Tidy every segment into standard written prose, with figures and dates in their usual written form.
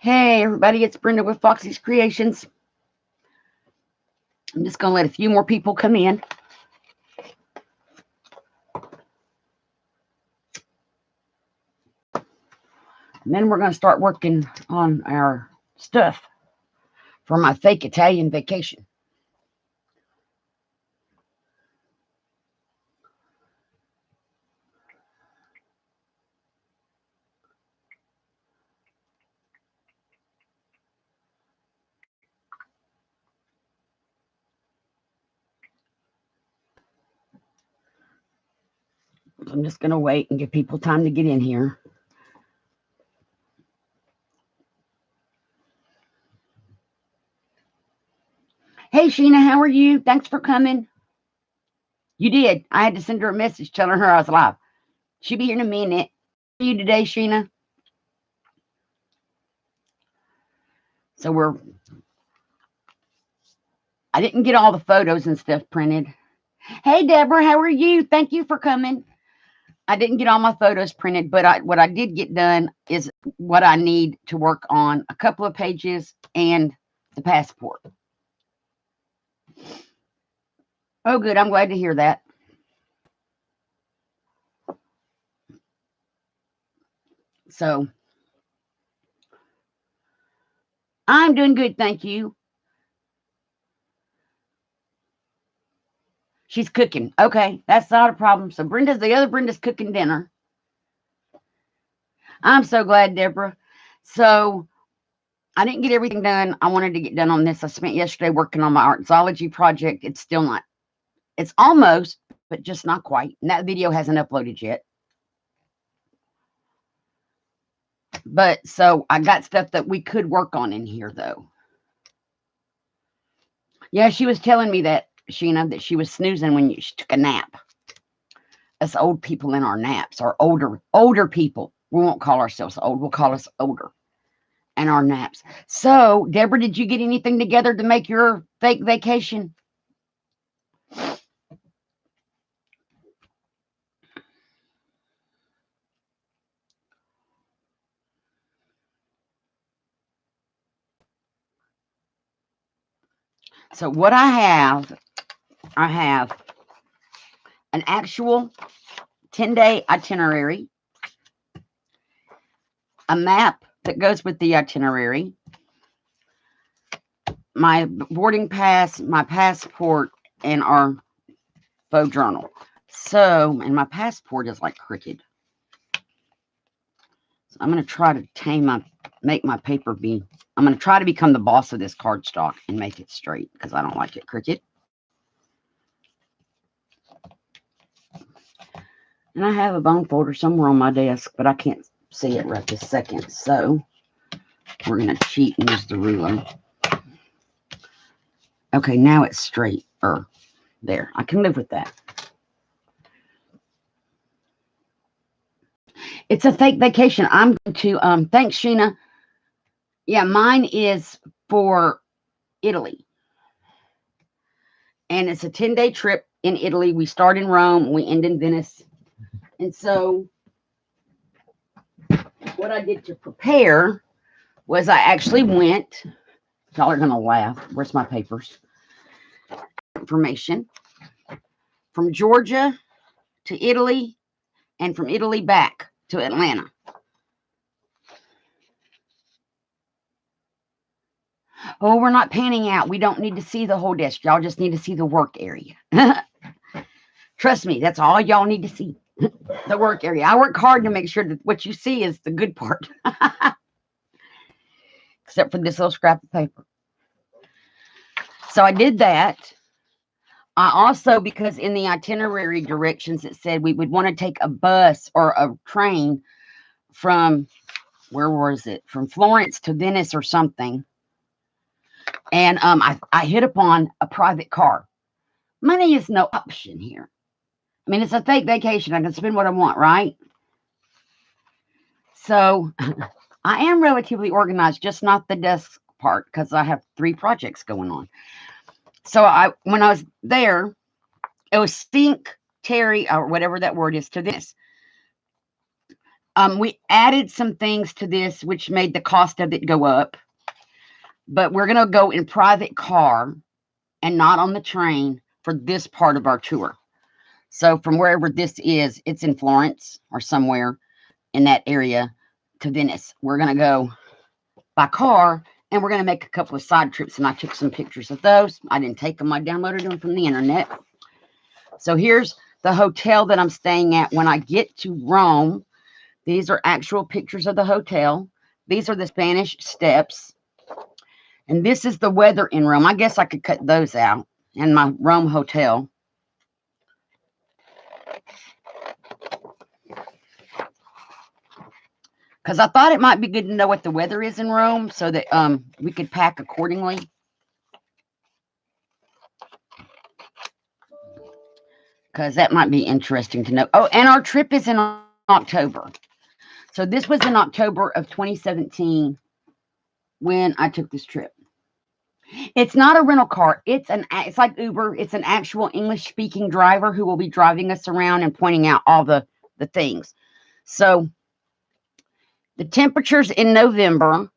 Hey everybody, it's Brenda with Foxy's Creations. I'm just going to let a few more people come in. And then we're going to start working on our stuff for my fake Italian vacation. So I'm just going to wait and give people time to get in here. Hey Sheena, how are you? Thanks for coming. You did. I had to send her a message telling her I was live. She'll be here in a minute. How are you today, Sheena? So I didn't get all the photos and stuff printed. Hey Deborah, how are you? Thank you for coming. I didn't get all my photos printed, but what I did get done is what I need to work on, a couple of pages and the passport. Oh, good. I'm glad to hear that. So I'm doing good. Thank you. She's cooking. Okay. That's not a problem. So the other Brenda's cooking dinner. I'm so glad, Deborah. So I didn't get everything done I wanted to get done on this. I spent yesterday working on my artsology project. It's still not, it's almost, but just not quite. And that video hasn't uploaded yet. But so I got stuff that we could work on in here, though. Yeah, she was telling me that, Sheena, that she was snoozing when she took a nap. Us old people in our naps, or older people. We won't call ourselves old. We'll call us older and our naps. So, Deborah, did you get anything together to make your fake vacation? So what I have an actual 10-day itinerary, a map that goes with the itinerary, my boarding pass, my passport, and our faux journal. So, and my passport is like crooked. So I'm going to try to make my paper be, I'm going to try to become the boss of this cardstock and make it straight because I don't like it crooked. And I have a bone folder somewhere on my desk, but I can't see it right this second. So we're going to cheat and use the ruler. Okay, now it's straight. There, I can live with that. It's a fake vacation. I'm going to, thanks, Sheena. Yeah, mine is for Italy. And it's a 10-day trip in Italy. We start in Rome, we end in Venice. And so what I did to prepare was I actually went, y'all are going to laugh. Where's my papers? Information. From Georgia to Italy and from Italy back to Atlanta. Oh, we're not panning out. We don't need to see the whole desk. Y'all just need to see the work area. Trust me, that's all y'all need to see. The work area. I work hard to make sure that what you see is the good part. Except for this little scrap of paper. So I did that. I also, because in the itinerary directions, it said we would want to take a bus or a train from, where was it? From Florence to Venice or something. And I hit upon a private car. Money is no option here. I mean, it's a fake vacation. I can spend what I want, right? So I am relatively organized, just not the desk part, because I have 3 projects going on. So when I was there, it was Stink Terry, or whatever that word is, to this. We added some things to this, which made the cost of it go up. But we're going to go in private car and not on the train for this part of our tour. So from wherever this is, it's in Florence or somewhere in that area to Venice. We're going to go by car, and we're going to make a couple of side trips, and I took some pictures of those. I didn't take them. I downloaded them from the internet. So here's the hotel that I'm staying at when I get to Rome. These are actual pictures of the hotel. These are the Spanish Steps. And this is the weather in Rome. I guess I could cut those out in my Rome hotel. Because I thought it might be good to know what the weather is in Rome so that we could pack accordingly. Because that might be interesting to know. Oh, and our trip is in October. So this was in October of 2017 when I took this trip. It's not a rental car. It's like Uber. It's an actual English-speaking driver who will be driving us around and pointing out all the things. So the temperatures in November,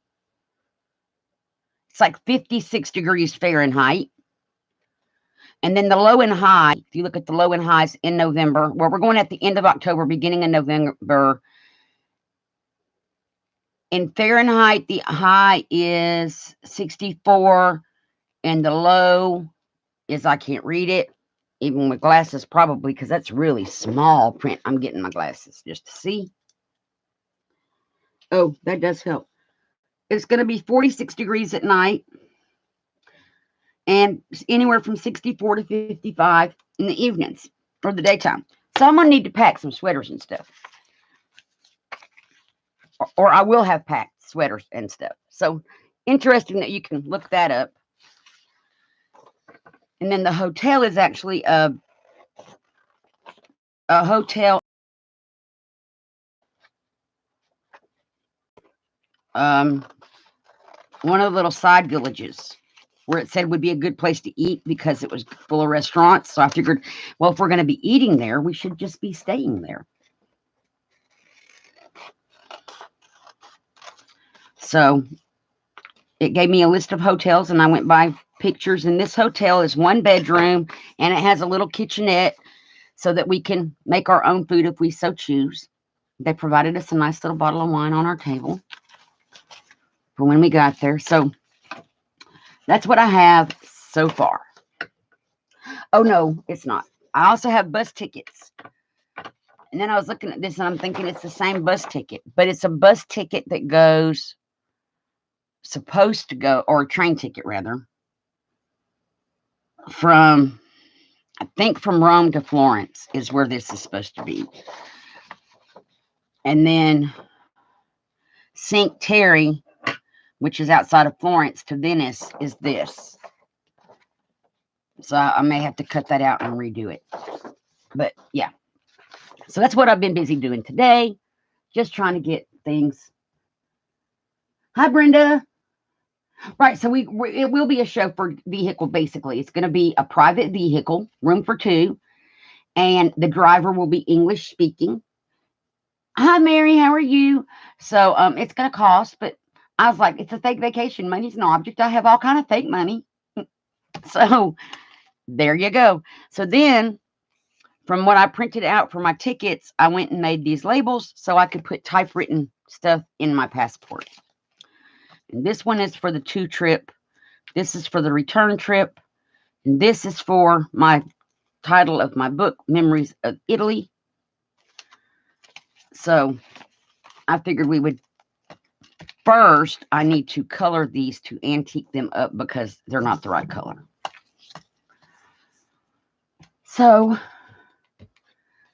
it's like 56 degrees Fahrenheit. And then the low and high, if you look at the low and highs in November, well, we're going at the end of October, beginning of November. In Fahrenheit, the high is 64, and the low is, I can't read it, even with glasses probably, because that's really small print. I'm getting my glasses just to see. Oh, that does help. It's going to be 46 degrees at night, and anywhere from 64 to 55 in the evenings or the daytime. So I'm going to need to pack some sweaters and stuff. Or I will have packed sweaters and stuff. So interesting that you can look that up. And then the hotel is actually a hotel. One of the little side villages where it said would be a good place to eat because it was full of restaurants. So I figured, well, if we're going to be eating there, we should just be staying there. So it gave me a list of hotels, and I went by pictures. And this hotel is 1 bedroom, and it has a little kitchenette so that we can make our own food if we so choose. They provided us a nice little bottle of wine on our table for when we got there. So that's what I have so far. Oh, no, it's not. I also have bus tickets. And then I was looking at this, and I'm thinking it's the same bus ticket, but it's a bus ticket that goes, supposed to go, or a train ticket rather, from, I think from Rome to Florence is where this is supposed to be. And then St. Terry, which is outside of Florence, to Venice is this. So I may have to cut that out and redo it. But yeah. So that's what I've been busy doing today. Just trying to get things. Hi, Brenda. Right, so it will be a chauffeur vehicle, basically. It's going to be a private vehicle, room for 2, and the driver will be English speaking. Hi, Mary, how are you? So it's going to cost, but I was like, it's a fake vacation. Money's an object. I have all kind of fake money. So there you go. So then, from what I printed out for my tickets, I went and made these labels so I could put typewritten stuff in my passport. And this one is for the 2 trip. This is for the return trip. And this is for my title of my book, Memories of Italy. So I figured we would first, I need to color these to antique them up because they're not the right color. So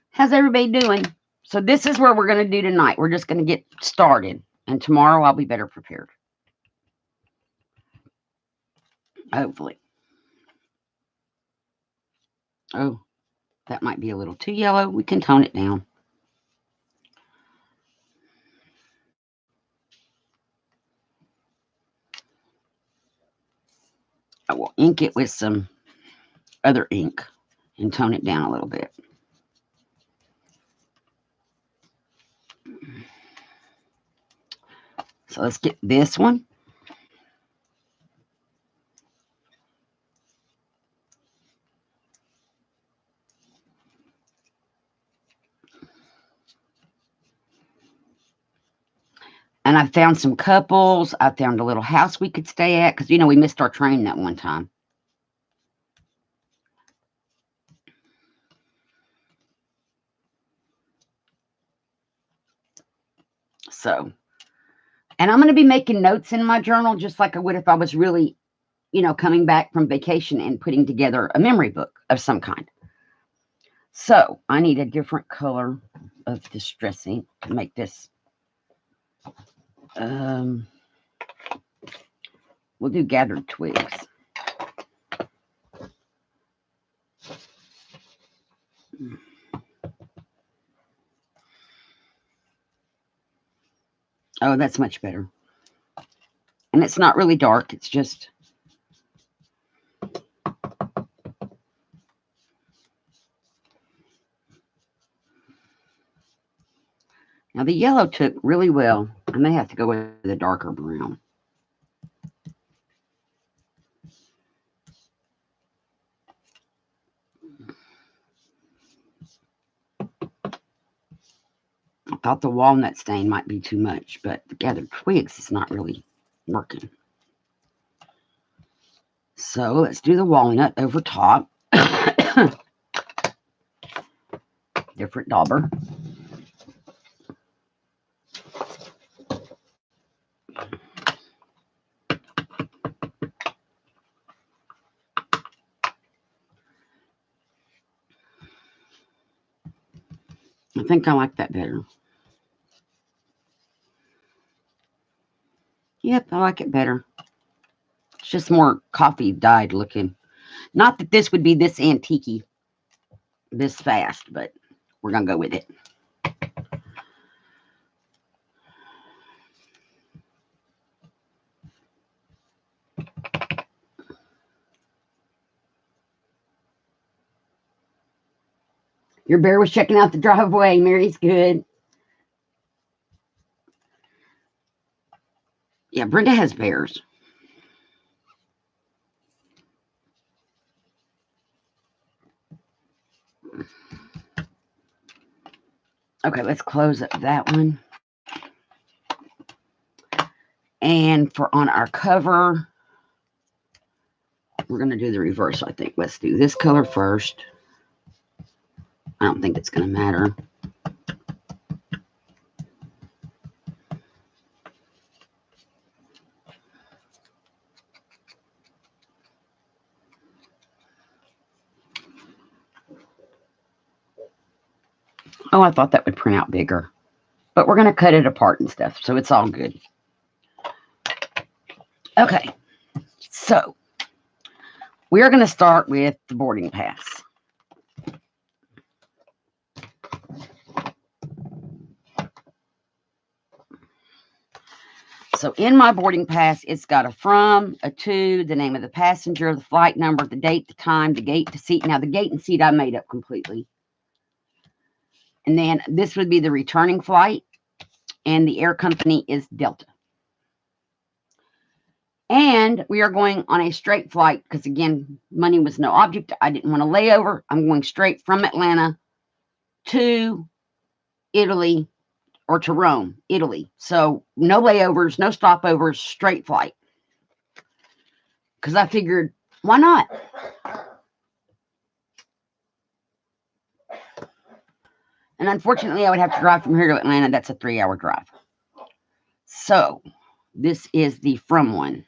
how's everybody doing? So this is where we're going to do tonight. We're just going to get started. And tomorrow I'll be better prepared. Hopefully. Oh, that might be a little too yellow. We can tone it down. I will ink it with some other ink and tone it down a little bit. So let's get this one. And I found some couples. I found a little house we could stay at because, we missed our train that one time. So, and I'm going to be making notes in my journal just like I would if I was really, coming back from vacation and putting together a memory book of some kind. So, I need a different color of distressing to make this. We'll do gathered twigs. Oh, that's much better. And it's not really dark. It's just... Now, the yellow took really well. I may have to go with the darker brown. I thought the walnut stain might be too much, but the gathered twigs is not really working. So let's do the walnut over top. Different dauber. I think I like that better. Yep, I like it better. It's just more coffee dyed looking. Not that this would be this antique-y this fast, but we're going to go with it. Your bear was checking out the driveway. Mary's good. Yeah, Brenda has bears. Okay, let's close up that one. And for on our cover, we're going to do the reverse, I think. Let's do this color first. I don't think it's going to matter. Oh, I thought that would print out bigger. But we're going to cut it apart and stuff, so it's all good. Okay, so we're going to start with the boarding pass. So in my boarding pass, it's got a from, a to, the name of the passenger, the flight number, the date, the time, the gate, the seat. Now, the gate and seat I made up completely. And then this would be the returning flight, and the air company is Delta. And we are going on a straight flight because, again, money was no object. I didn't want to lay over. I'm going straight from Atlanta to Italy, or to Rome, Italy. So no layovers, no stopovers, straight flight. Because I figured, why not? And unfortunately, I would have to drive from here to Atlanta. That's a 3-hour drive. So this is the from one.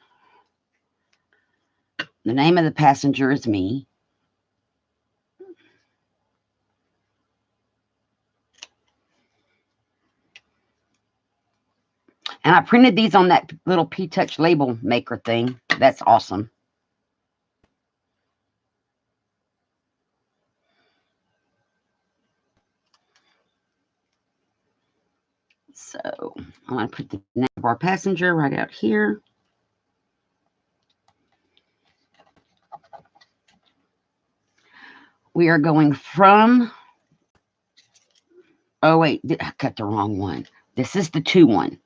The name of the passenger is me. And I printed these on that little P-Touch label maker thing. That's awesome. So I'm going to put the name of our passenger right out here. We are going from... Oh, wait. I cut the wrong one. This is the 2 one.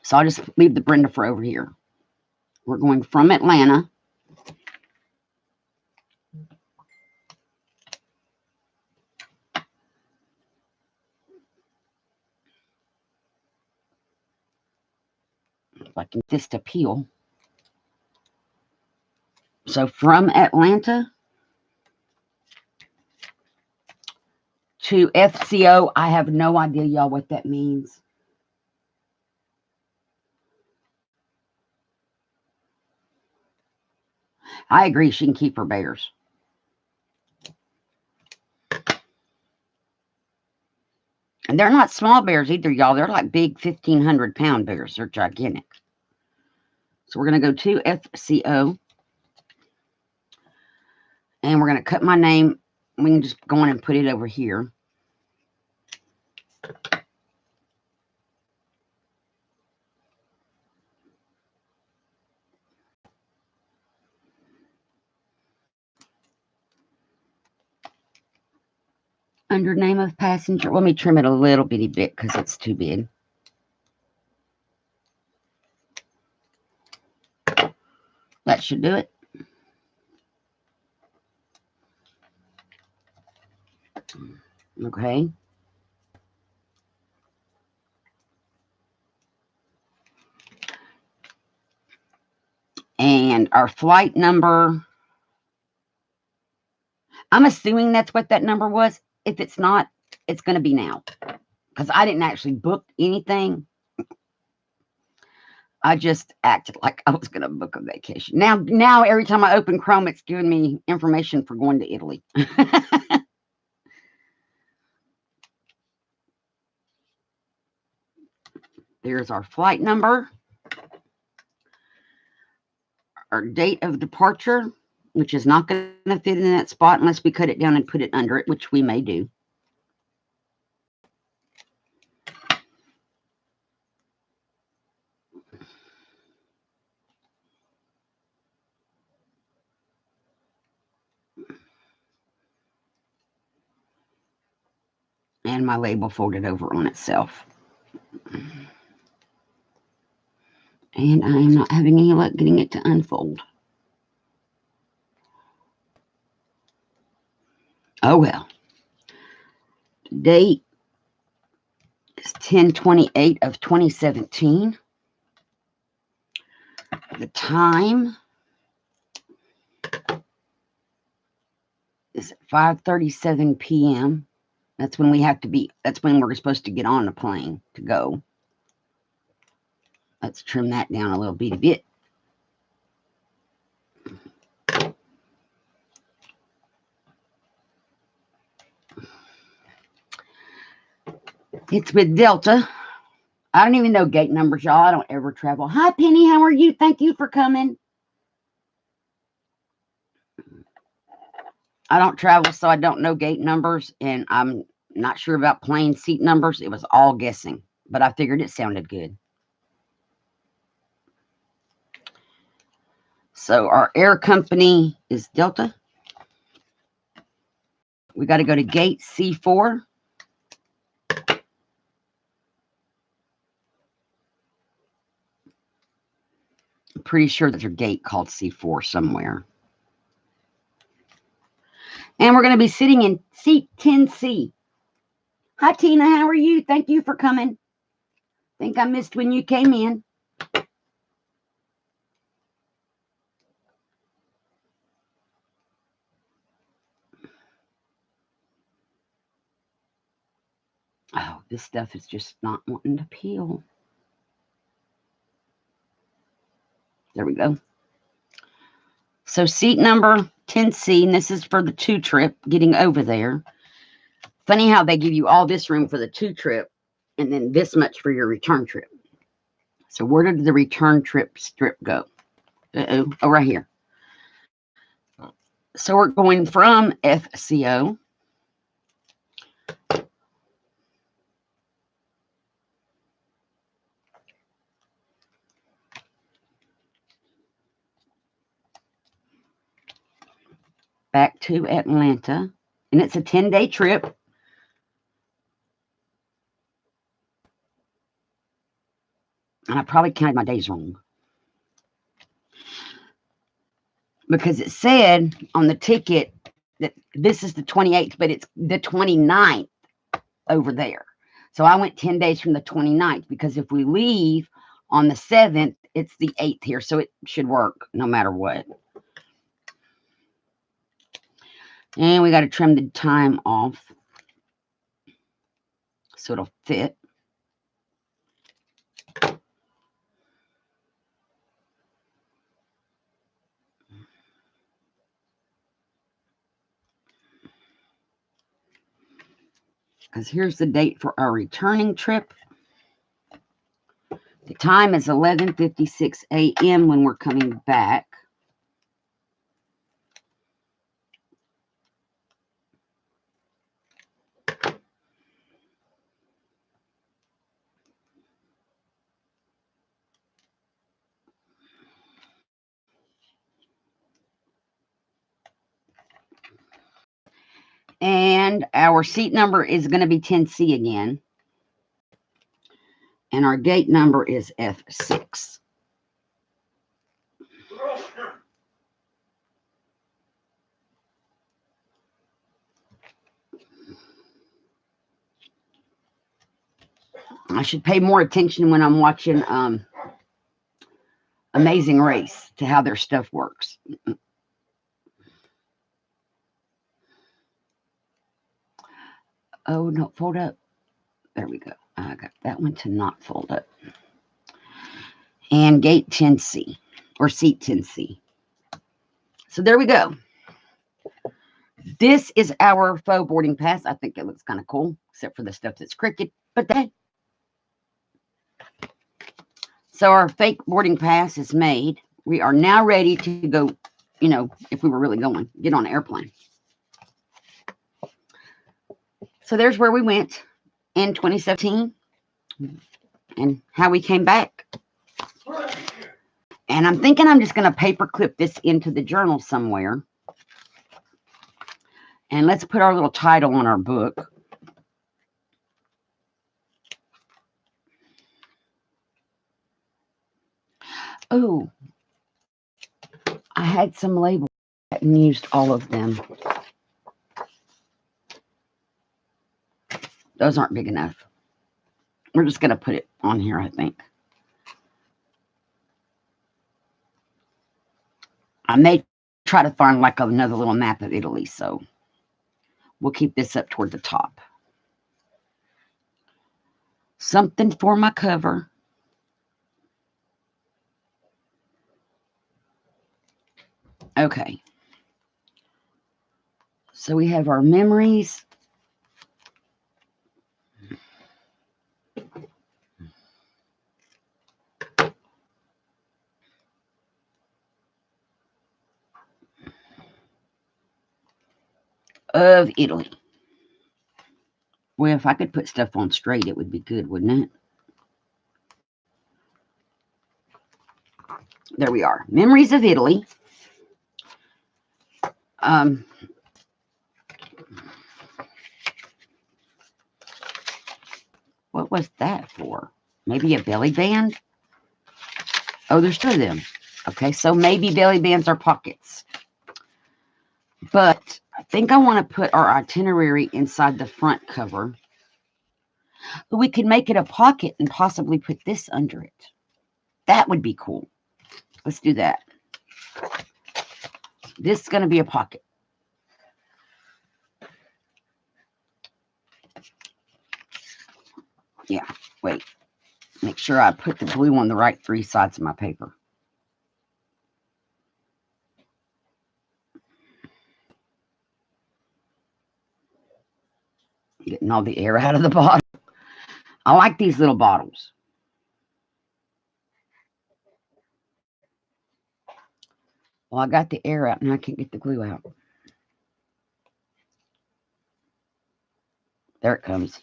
So I'll just leave the Brenda for over here. We're going from Atlanta. If I can get this to peel. So from Atlanta to FCO, I have no idea, y'all, what that means. I agree, she can keep her bears. And they're not small bears either, y'all. They're like big 1,500-pound bears. They're gigantic. So we're going to go to FCO. And we're going to cut my name. We can just go on and put it over here. Under name of passenger. Let me trim it a little bitty bit because it's too big. That should do it. Okay. And our flight number, I'm assuming that's what that number was. If it's not, it's going to be now. Because I didn't actually book anything. I just acted like I was going to book a vacation. Now every time I open Chrome, it's giving me information for going to Italy. There's our flight number. Our date of departure, which is not going to fit in that spot unless we cut it down and put it under it, which we may do. And my label folded over on itself. And I'm not having any luck getting it to unfold. Oh well. Date is 10/28 of 2017. The time is 5:37 p.m. That's when we have to be, that's when we're supposed to get on the plane to go. Let's trim that down a little bitty bit. It's with Delta. I don't even know gate numbers, y'all. I don't ever travel. Hi, Penny. How are you? Thank you for coming. I don't travel, so I don't know gate numbers, and I'm not sure about plane seat numbers. It was all guessing, but I figured it sounded good. So our air company is Delta. We got to go to gate C4. I'm pretty sure there's a gate called C4 somewhere. And we're going to be sitting in seat 10C. Hi, Tina. How are you? Thank you for coming. Think I missed when you came in. Oh, this stuff is just not wanting to peel. There we go. So seat number 10C, and this is for the 2 trip, getting over there. Funny how they give you all this room for the 2 trip and then this much for your return trip. So where did the return trip strip go? Oh, right here. So we're going from FCO back to Atlanta, and it's a 10-day trip. And I probably counted my days wrong. Because it said on the ticket that this is the 28th, but it's the 29th over there. So I went 10 days from the 29th, because if we leave on the 7th, it's the 8th here. So it should work no matter what. And we got to trim the time off so it'll fit. Because here's the date for our returning trip. The time is 11:56 a.m. when we're coming back. And our seat number is going to be 10C again. And our gate number is F6. I should pay more attention when I'm watching Amazing Race to how their stuff works. Oh, no, fold up. There we go. I got that one to not fold up. And gate 10C, or seat 10C. So there we go. This is our faux boarding pass. I think it looks kind of cool, except for the stuff that's crooked. But that. So our fake boarding pass is made. We are now ready to go, you know, if we were really going, get on an airplane. So there's where we went in 2017 and how we came back. And I'm thinking I'm just going to paper clip this into the journal somewhere. And let's put our little title on our book. Oh, I had some labels and used all of them. Those aren't big enough. We're just going to put it on here, I think. I may try to find like another little map of Italy, so we'll keep this up toward the top. Something for my cover. Okay. So we have our memories. Of Italy. Well, if I could put stuff on straight, it would be good, wouldn't it? There we are. Memories of Italy. What was that for? Maybe a belly band? Oh, there's two of them. Okay, so maybe belly bands are pockets. But I think I want to put our itinerary inside the front cover. But we could make it a pocket and possibly put this under it. That would be cool. Let's do that. This is going to be a pocket. Yeah, wait. Make sure I put the glue on the right three sides of my paper. Getting all the air out of the bottle. I like these little bottles. Well, I got the air out, and I can't get the glue out. There it comes.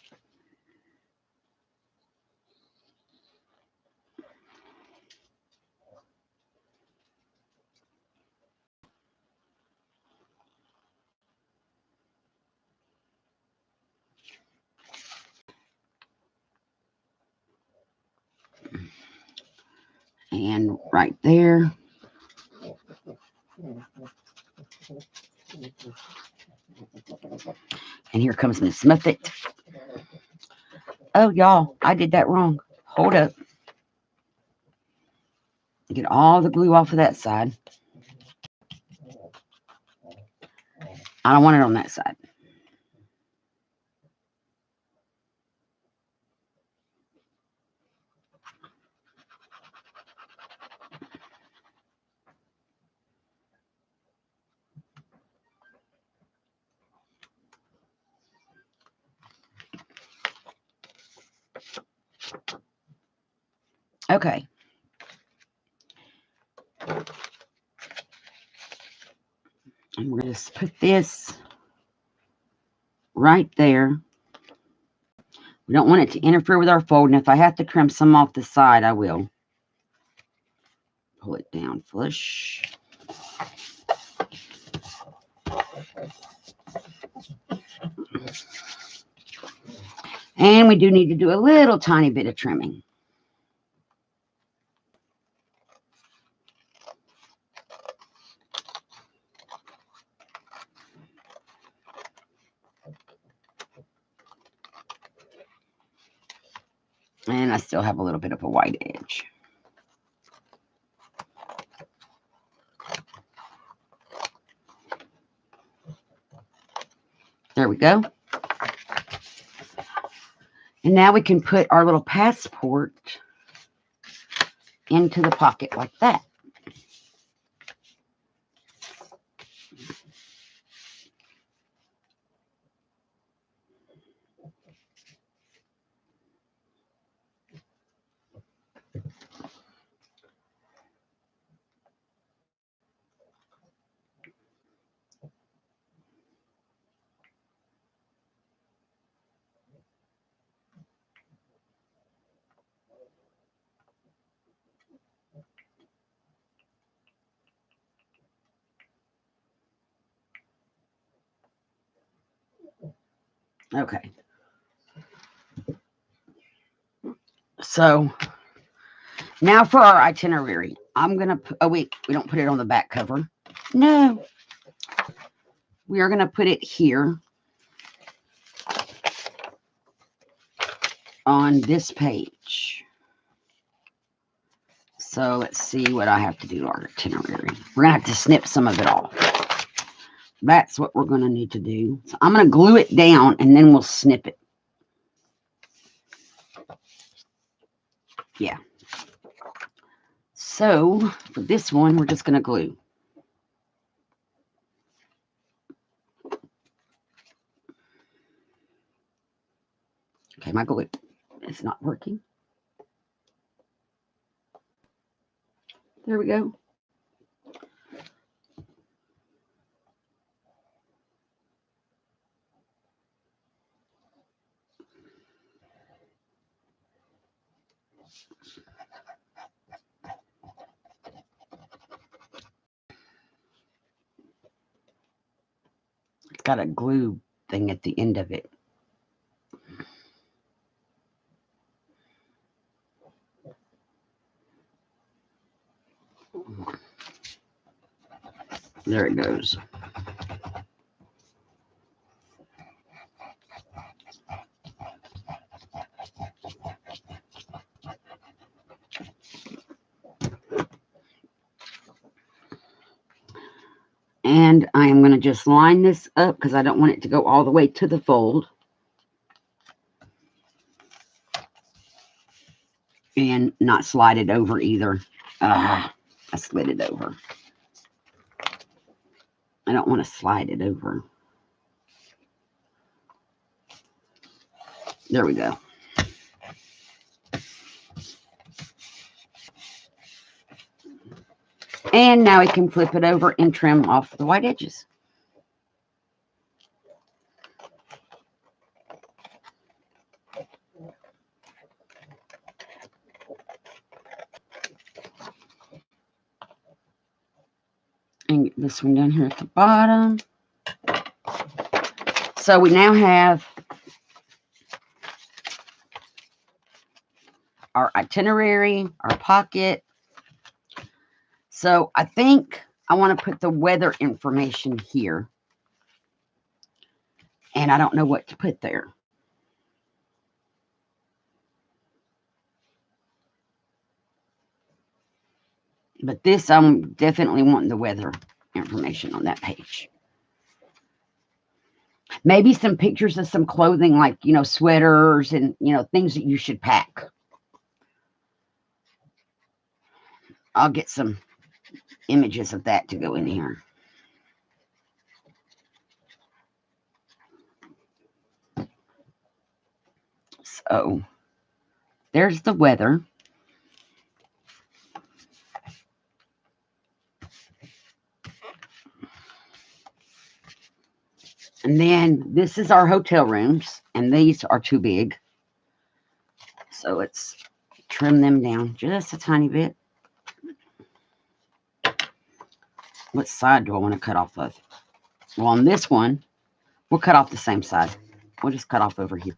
And right there. And here comes Miss Muffet. Oh, y'all, I did that wrong. Hold up. Get all the glue off of that side. I don't want it on that side. Okay. And we're going to put this right there. We don't want it to interfere with our fold. And if I have to trim some off the side, I will. Pull it down flush. And we do need to do a little tiny bit of trimming. And I still have a little bit of a white edge. There we go. And now we can put our little passport into the pocket like that. Okay. So now for our itinerary. I'm going to put, oh wait, we don't put it on the back cover. No. We are going to put it here on this page. So let's see what I have to do to our itinerary. We're going to have to snip some of it off. That's what we're going to need to do. So I'm going to glue it down and then we'll snip it. Yeah. So for this one, we're just going to glue. Okay, my glue is not working. There we go. It's got a glue thing at the end of it. There it goes. And I am going to just line this up because I don't want it to go all the way to the fold. And not slide it over either. I slid it over. I don't want to slide it over. There we go. And now we can flip it over and trim off the white edges. And get this one down here at the bottom. So we now have our itinerary, our pocket, So I think I want to put the weather information here. And I don't know what to put there. But this, I'm definitely wanting the weather information on that page. Maybe some pictures of some clothing, like, sweaters and, things that you should pack. I'll get some images of that to go in here. So there's the weather. And then this is our hotel rooms, and these are too big. So let's trim them down just a tiny bit. What side do I want to cut off of? Well, on this one, we'll cut off the same side. We'll just cut off over here.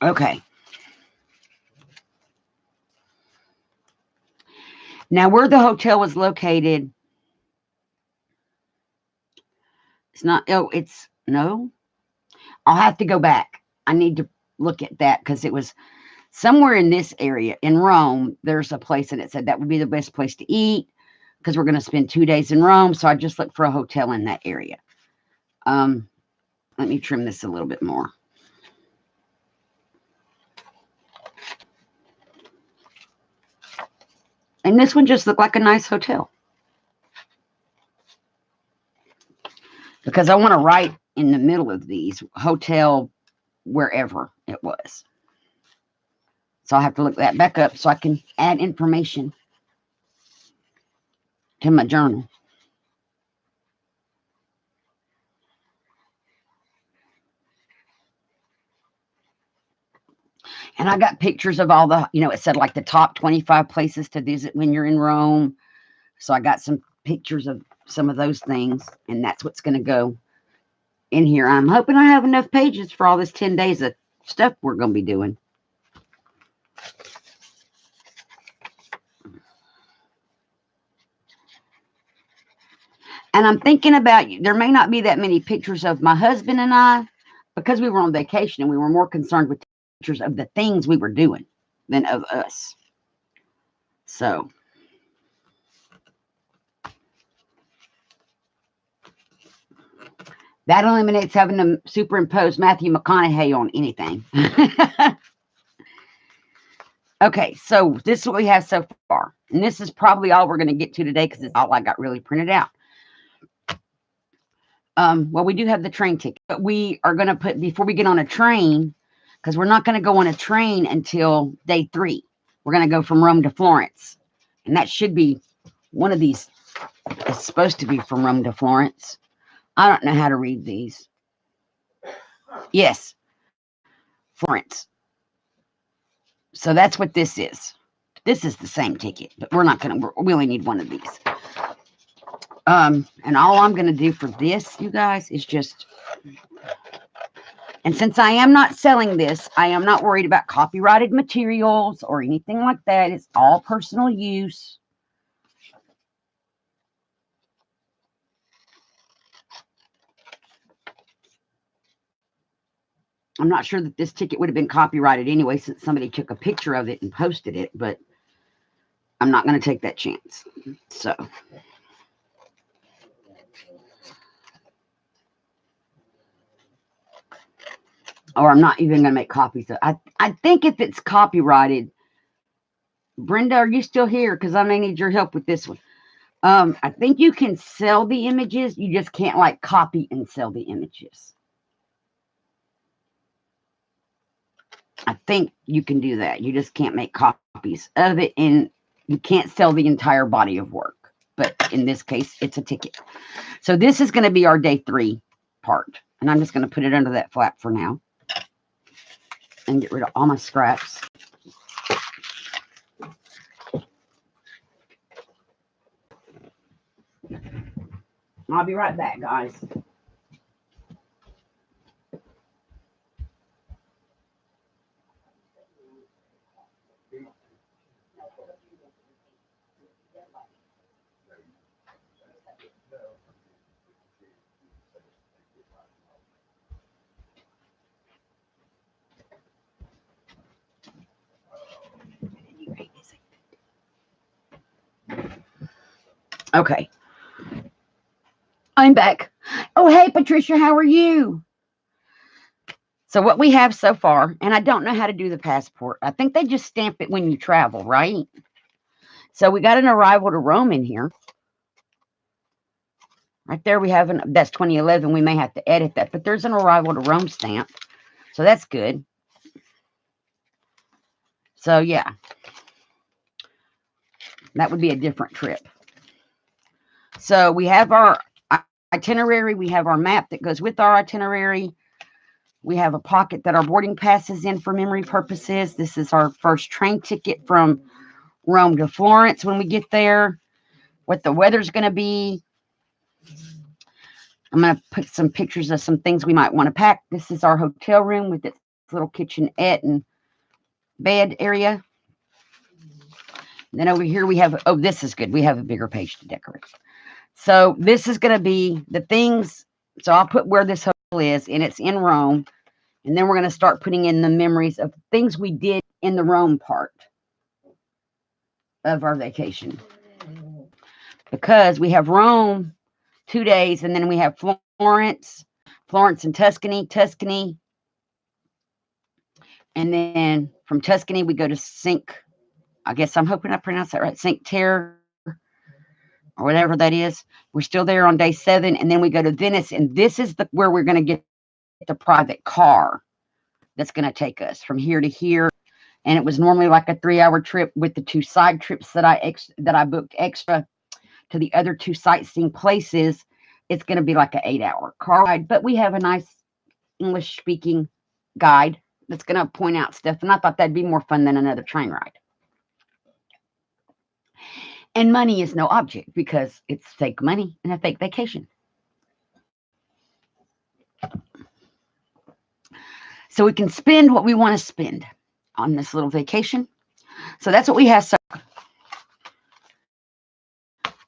Okay. Now, where the hotel was located, it's not, no. I'll have to go back. I need to look at that because it was somewhere in this area in Rome. There's a place, and it said that would be the best place to eat because we're going to spend 2 days in Rome. So I just looked for a hotel in that area. Let me trim this a little bit more. And this one just looked like a nice hotel. Because I want to write in the middle of these, hotel wherever it was. So I'll have to look that back up so I can add information to my journal. And I got pictures of all the, it said like the top 25 places to visit when you're in Rome. So I got some pictures of some of those things, and that's what's going to go in here. I'm hoping I have enough pages for all this 10 days of stuff we're going to be doing. And I'm thinking about, there may not be that many pictures of my husband and I because we were on vacation and we were more concerned with pictures of the things we were doing than of us. So that eliminates having to superimpose Matthew McConaughey on anything. Okay, so this is what we have so far. And this is probably all we're going to get to today because it's all I got really printed out. Well, we do have the train ticket. But we are going to put, before we get on a train, because we're not going to go on a train until day 3. We're going to go from Rome to Florence. And that should be one of these. It's supposed to be from Rome to Florence. I don't know how to read these. Yes, Florence. So that's what this is. This is the same ticket, but we're not going to, we only need one of these. And all I'm going to do for this, you guys, is just, and since I am not selling this, I am not worried about copyrighted materials or anything like that. It's all personal use. I'm not sure that this ticket would have been copyrighted anyway, since somebody took a picture of it and posted it, but I'm not going to take that chance. So. Or I'm not even going to make copies of it. I think if it's copyrighted, Brenda, are you still here? Because I may need your help with this one. I think you can sell the images. You just can't like copy and sell the images. I think you can do that. You just can't make copies of it, and you can't sell the entire body of work. But in this case, it's a ticket. So this is going to be our day 3 part. And I'm just going to put it under that flap for now. And get rid of all my scraps. I'll be right back, guys. Okay. I'm back. Oh, hey, Patricia, how are you? So what we have so far, and I don't know how to do the passport. I think they just stamp it when you travel, right? So we got an arrival to Rome in here. Right there we have that's 2011. We may have to edit that, but there's an arrival to Rome stamp. So that's good. So yeah, that would be a different trip. So we have our itinerary. We have our map that goes with our itinerary. We have a pocket that our boarding pass is in for memory purposes. This is our first train ticket from Rome to Florence when we get there. What the weather's going to be. I'm going to put some pictures of some things we might want to pack. This is our hotel room with its little kitchenette and bed area. And then over here we have, oh, this is good. We have a bigger page to decorate. So this is going to be the things. So I'll put where this hotel is, and it's in Rome. And then we're going to start putting in the memories of things we did in the Rome part of our vacation. Because we have Rome 2 days, and then we have Florence and Tuscany. And then from Tuscany, we go to I guess I'm hoping I pronounced that right, Cinque Terre, or whatever that is. We're still there on day 7, and then we go to Venice, and this is where we're going to get the private car that's going to take us from here to here. And it was normally like a 3-hour trip with the 2 side trips that I booked extra to the other 2 sightseeing places. It's going to be like an 8-hour car ride, but we have a nice English speaking guide that's going to point out stuff, and I thought that'd be more fun than another train ride. And money is no object because it's fake money and a fake vacation. So we can spend what we want to spend on this little vacation. So that's what we have.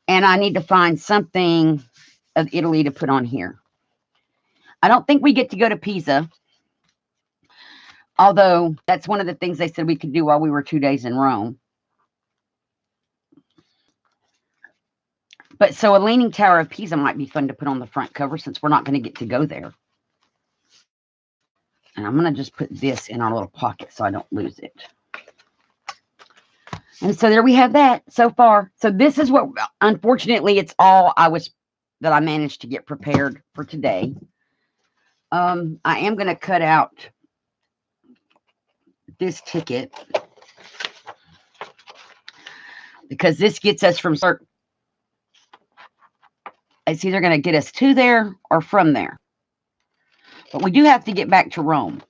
And I need to find something of Italy to put on here. I don't think we get to go to Pisa, although that's one of the things they said we could do while we were 2 days in Rome. But so a Leaning Tower of Pisa might be fun to put on the front cover since we're not going to get to go there. And I'm going to just put this in our little pocket so I don't lose it. And so there we have that so far. So this is what, unfortunately, it's all that I managed to get prepared for today. I am going to cut out this ticket because this gets us from certain. It's either going to get us to there or from there. But we do have to get back to Rome.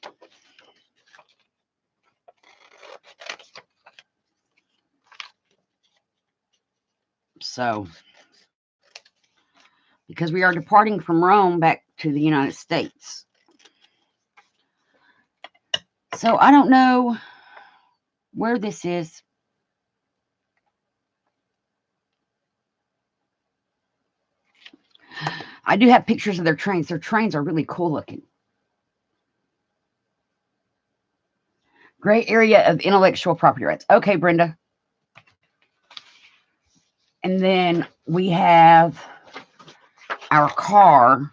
So, because we are departing from Rome back to the United States. So, I don't know where this is. I do have pictures of their trains. Their trains are really cool looking. Gray area of intellectual property rights. Okay, Brenda. And then we have our car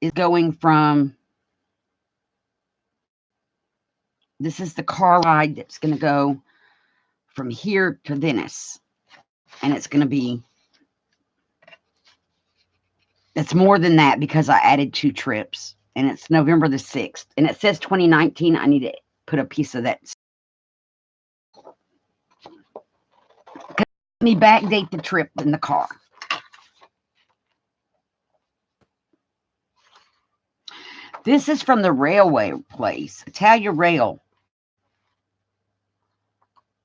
is going from, this is the car ride that's going to go from here to Venice. And it's going to be, it's more than that because I added 2 trips. And it's November the 6th. And it says 2019. I need to put a piece of that. Let me backdate the trip in the car. This is from the railway place, Italia Rail.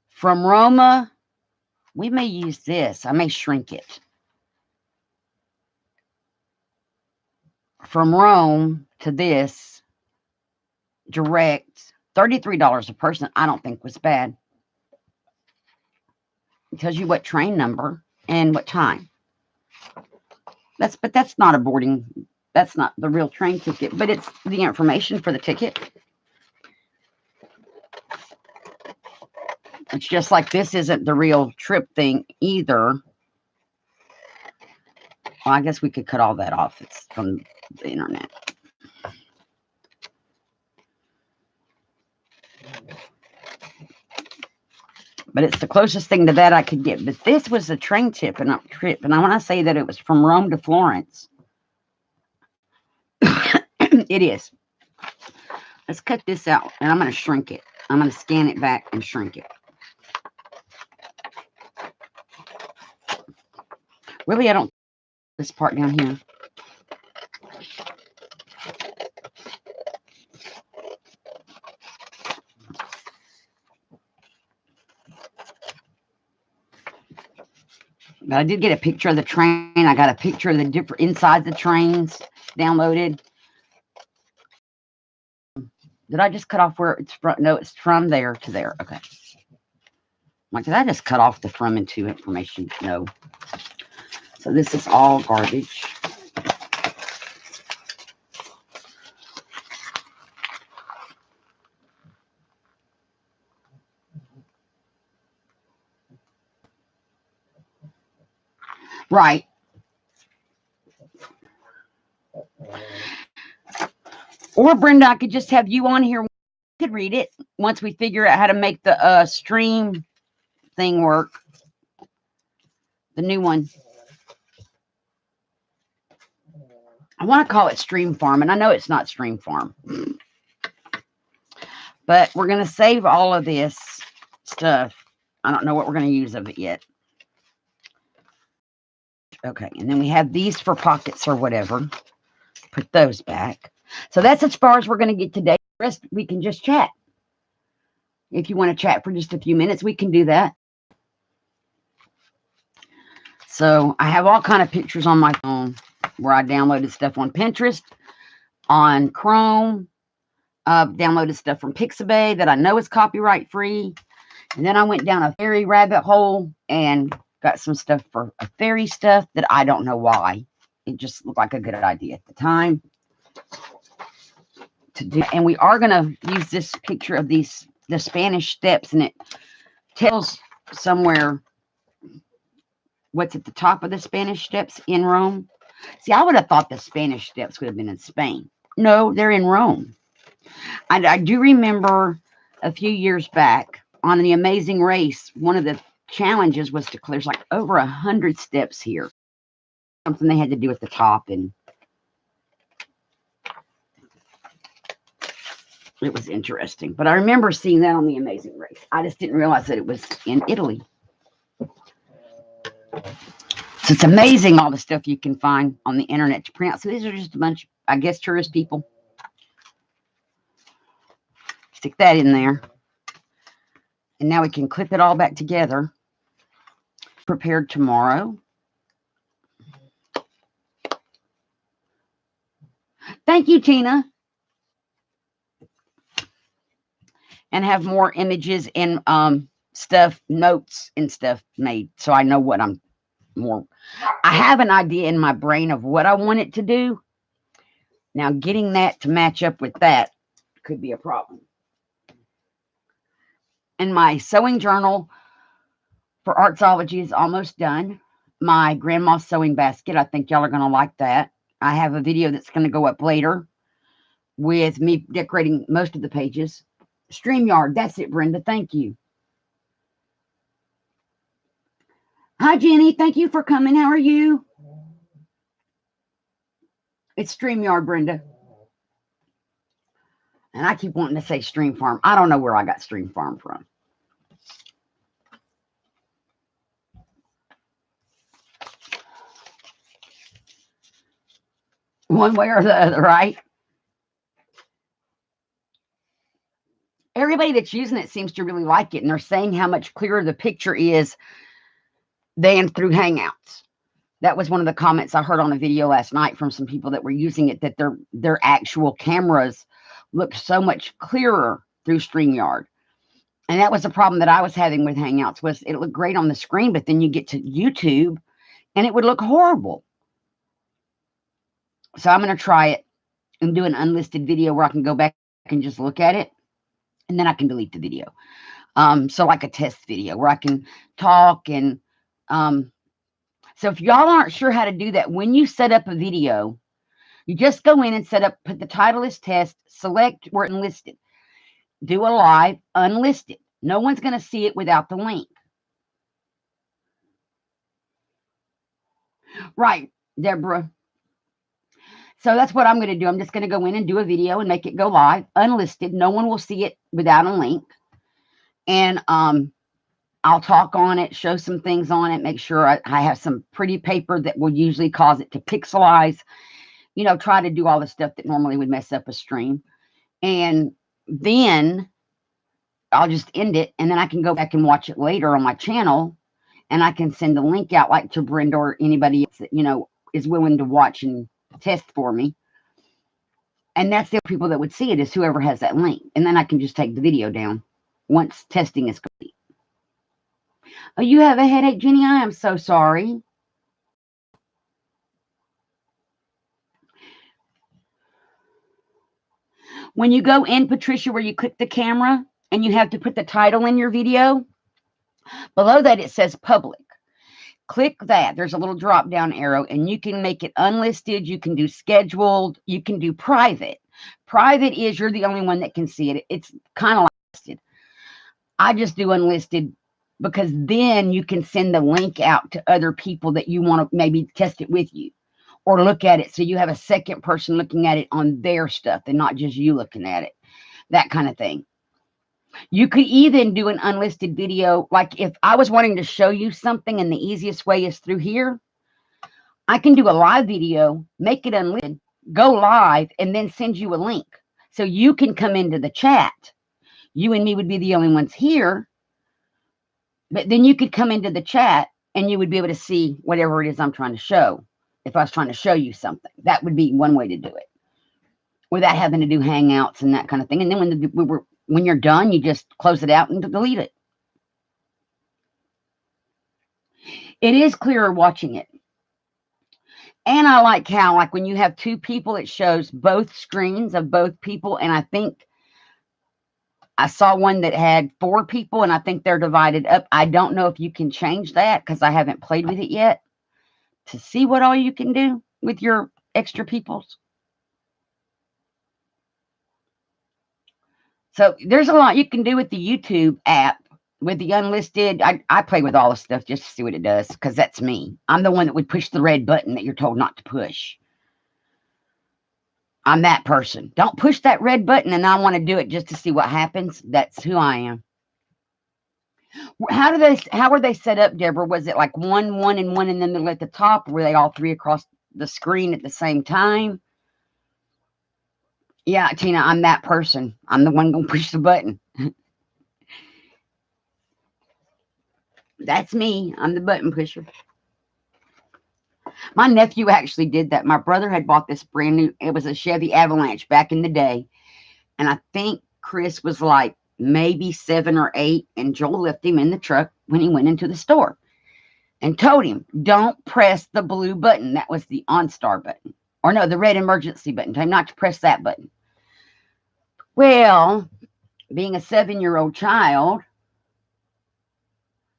From Roma, we may use this. I may shrink it. From Rome to this, direct, $33 a person, I don't think was bad. It tells you what train number and what time. But that's not a boarding, that's not the real train ticket, but it's the information for the ticket. It's just like this isn't the real trip thing either. Well, I guess we could cut all that off. It's from the internet. But it's the closest thing to that I could get. But this was a train trip, and I want to say that it was from Rome to Florence. It is. Let's cut this out, and I'm going to shrink it. I'm going to scan it back and shrink it. Really, I don't this part down here. But I did get a picture of the train. I got a picture of the different inside the trains downloaded. Did I just cut off where it's from? No, it's from there to there. Okay. Like, did I just cut off the from and to information? No. So this is all garbage. Right. Or Brenda, I could just have you on here. We could read it once we figure out how to make the stream thing work. The new one. I want to call it Stream Farm, and I know it's not Stream Farm. But we're going to save all of this stuff. I don't know what we're going to use of it yet. Okay, and then we have these for pockets or whatever. Put those back. So that's as far as we're going to get today. The rest, we can just chat. If you want to chat for just a few minutes, we can do that. So I have all kind of pictures on my phone where I downloaded stuff on Pinterest, on Chrome. Downloaded stuff from Pixabay that I know is copyright free. And then I went down a fairy rabbit hole and got some stuff for a fairy stuff that I don't know why. It just looked like a good idea at the time to do. And we are going to use this picture of the Spanish steps, and it tells somewhere what's at the top of the Spanish steps in Rome. See, I would have thought the Spanish steps would have been in Spain. No, they're in Rome. I do remember a few years back on The Amazing Race, one of the challenges was to clear like over 100 steps here. Something they had to do at the top, and it was interesting. But I remember seeing that on The Amazing Race. I just didn't realize that it was in Italy. So it's amazing all the stuff you can find on the internet to print out. So these are just a bunch, I guess, tourist people. Stick that in there. And now we can clip it all back together. Prepared tomorrow. Thank you, Tina. And have more images and stuff, notes and stuff made. So I know what I'm more. I have an idea in my brain of what I want it to do. Now getting that to match up with that could be a problem. And my sewing journal for Artsology is almost done. My grandma's sewing basket, I think y'all are going to like that. I have a video that's going to go up later with me decorating most of the pages. StreamYard, that's it, Brenda. Thank you. Hi, Jenny. Thank you for coming. How are you? It's StreamYard, Brenda. And I keep wanting to say Stream Farm. I don't know where I got Stream Farm from. One way or the other, right? Everybody that's using it seems to really like it, and they're saying how much clearer the picture is than through Hangouts. That was one of the comments I heard on a video last night from some people that were using it, that their actual cameras look so much clearer through StreamYard. And that was the problem that I was having with Hangouts, was it looked great on the screen, but then you get to YouTube and it would look horrible. So I'm going to try it and do an unlisted video where I can go back and just look at it, and then I can delete the video. So like a test video where I can talk and so if y'all aren't sure how to do that, when you set up a video, you just go in and set up, put the title as test, select where it's unlisted, do a live unlisted. No one's going to see it without the link. Right, Deborah. So that's what I'm going to do. I'm just going to go in and do a video and make it go live, unlisted. No one will see it without a link. And I'll talk on it, show some things on it, make sure I have some pretty paper that will usually cause it to pixelize, you know, try to do all the stuff that normally would mess up a stream. And then I'll just end it, and then I can go back and watch it later on my channel, and I can send a link out like to Brenda or anybody else that, you know, is willing to watch and test for me. And that's the people that would see it, is whoever has that link. And then I can just take the video down once testing is complete. Oh, you have a headache, Jenny? I am so sorry. When you go in, Patricia, where you click the camera and you have to put the title in your video, below that it says public. Click that. There's a little drop down arrow, and you can make it unlisted. You can do scheduled. You can do private. Private is you're the only one that can see it. It's kind of like listed. I just do unlisted because then you can send the link out to other people that you want to maybe test it with you or look at it. So you have a second person looking at it on their stuff and not just you looking at it, that kind of thing. You could even do an unlisted video. Like if I was wanting to show you something and the easiest way is through here, I can do a live video, make it unlisted, go live, and then send you a link. So you can come into the chat. You and me would be the only ones here. But then you could come into the chat and you would be able to see whatever it is I'm trying to show. If I was trying to show you something, that would be one way to do it without having to do hangouts and that kind of thing. And then when you're done, you just close it out and delete it. It is clearer watching it. And I like how, like when you have two people, it shows both screens of both people. And I think I saw one that had 4 people, and I think they're divided up. I don't know if you can change that because I haven't played with it yet to see what all you can do with your extra peoples. So there's a lot you can do with the YouTube app with the unlisted. I play with all the stuff just to see what it does because that's me. I'm the one that would push the red button that you're told not to push. I'm that person. Don't push that red button and I want to do it just to see what happens. That's who I am. How were they set up, Deborah? Was it like 1, 1, and 1 in the middle at the top? Or were they all 3 across the screen at the same time? Yeah, Tina, I'm that person. I'm the one going to push the button. That's me. I'm the button pusher. My nephew actually did that. My brother had bought this brand new, it was a Chevy Avalanche back in the day. And I think Chris was like maybe 7 or 8. And Joel left him in the truck when he went into the store and told him, don't press the blue button. That was the OnStar button. Or no, the red emergency button. Tell him not to press that button. Well, being a 7-year-old child,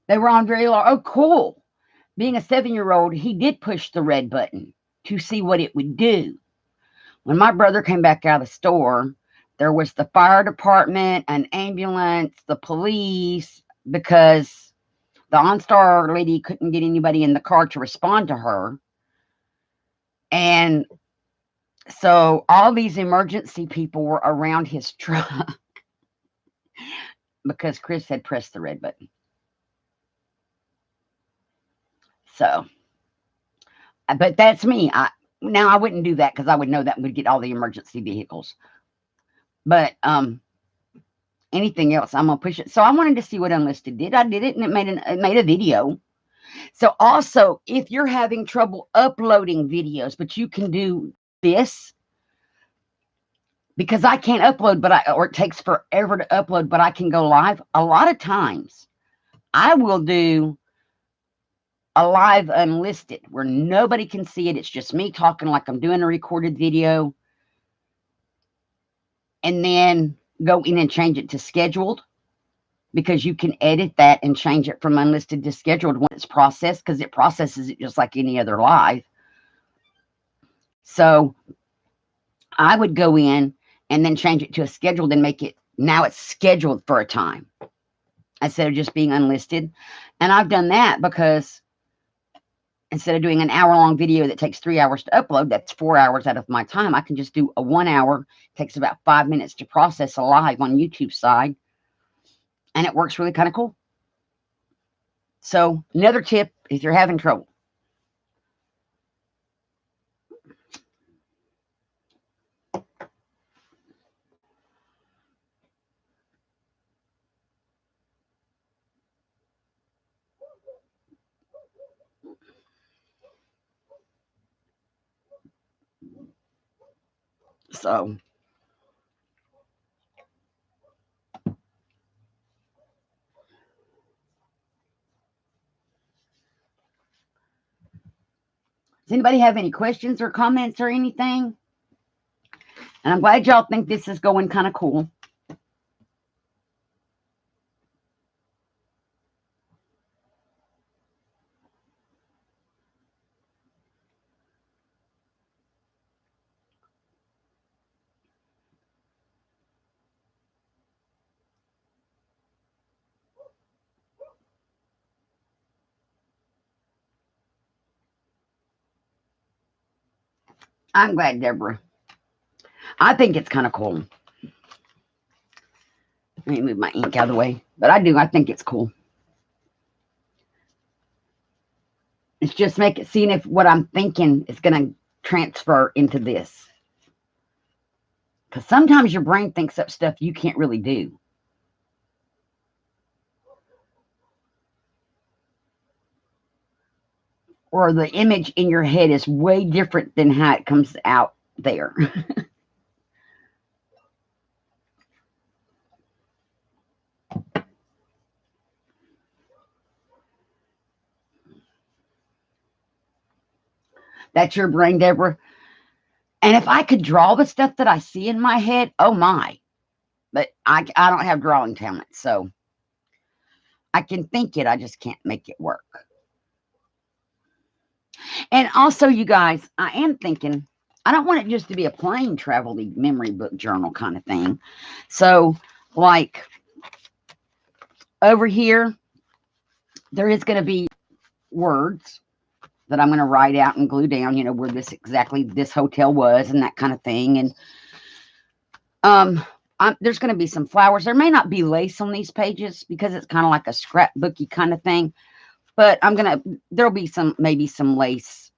they were on very low. Oh, cool. Being a 7-year-old, he did push the red button to see what it would do. When my brother came back out of the store, there was the fire department, an ambulance, the police, because the OnStar lady couldn't get anybody in the car to respond to her. And so all these emergency people were around his truck because Chris had pressed the red button. So, but that's me. Now I wouldn't do that because I would know that would get all the emergency vehicles. But anything else, I'm gonna push it. So I wanted to see what unlisted did. I did it, and it made a video. So also, if you're having trouble uploading videos, but you can do this because I can't upload, or it takes forever to upload, but I can go live. A lot of times, I will do a live unlisted where nobody can see it. It's just me talking like I'm doing a recorded video, and then go in and change it to scheduled because you can edit that and change it from unlisted to scheduled when it's processed, because it processes it just like any other live. So I would go in and then change it to a scheduled and make it, now it's scheduled for a time instead of just being unlisted. And I've done that because instead of doing an hour-long video that takes 3 hours to upload, that's 4 hours out of my time. I can just do a 1 hour, takes about 5 minutes to process a live on YouTube side, and it works really kind of cool. So another tip, if you're having trouble. So does anybody have any questions or comments or anything? And I'm glad y'all think this is going kind of cool. I'm glad, Deborah. I think it's kind of cool. Let me move my ink out of the way. But I think it's cool. It's just seeing if what I'm thinking is going to transfer into this. Because sometimes your brain thinks up stuff you can't really do. Or the image in your head is way different than how it comes out there. That's your brain, Deborah. And if I could draw the stuff that I see in my head, oh my. But I don't have drawing talent, so I can think it, I just can't make it work. And also, you guys, I am thinking, I don't want it just to be a plain travel memory book journal kind of thing. So, like, over here, there is going to be words that I'm going to write out and glue down, you know, where this hotel was and that kind of thing. And there's going to be some flowers. There may not be lace on these pages because it's kind of like a scrapbooky kind of thing. But there'll be maybe some lace